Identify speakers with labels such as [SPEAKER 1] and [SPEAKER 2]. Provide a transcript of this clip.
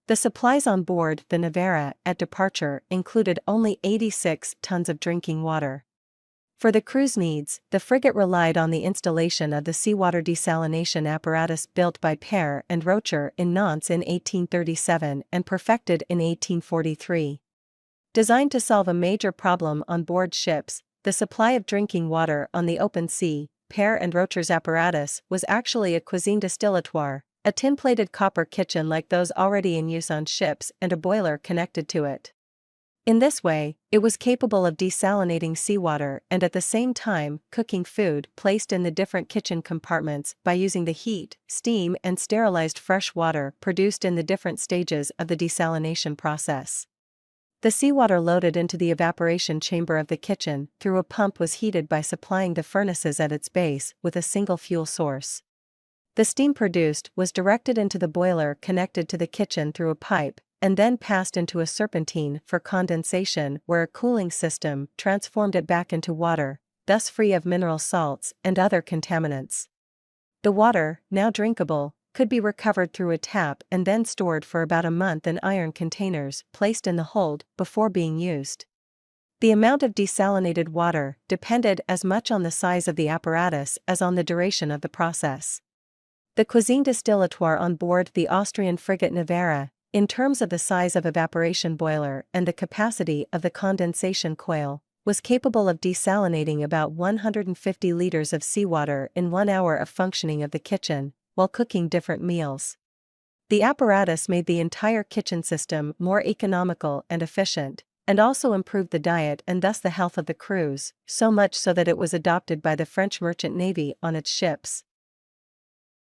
[SPEAKER 1] The supplies on board the Novara at departure included only 86 tons of drinking water. For the crew's needs, the frigate relied on the installation of the seawater desalination apparatus built by Peyre and Rocher in Nantes in 1837 and perfected in 1843. Designed to solve a major problem on board ships, the supply of drinking water on the open sea, Peyre and Rocher's apparatus was actually a cuisine distillatoire, a tin-plated copper kitchen like those already in use on ships and a boiler connected to it. In this way, it was capable of desalinating seawater and at the same time cooking food placed in the different kitchen compartments by using the heat, steam and sterilized fresh water produced in the different stages of the desalination process. The seawater loaded into the evaporation chamber of the kitchen through a pump was heated by supplying the furnaces at its base with a single fuel source. The steam produced was directed into the boiler connected to the kitchen through a pipe, and then passed into a serpentine for condensation where a cooling system transformed it back into water, thus free of mineral salts and other contaminants. The water, now drinkable, could be recovered through a tap and then stored for about a month in iron containers placed in the hold before being used. The amount of desalinated water depended as much on the size of the apparatus as on the duration of the process. The cuisine distillatoire on board the Austrian frigate Novara, in terms of the size of evaporation boiler and the capacity of the condensation coil, was capable of desalinating about 150 liters of seawater in 1 hour of functioning of the kitchen, while cooking different meals. The apparatus made the entire kitchen system more economical and efficient, and also improved the diet and thus the health of the crews, so much so that it was adopted by the French merchant navy on its ships.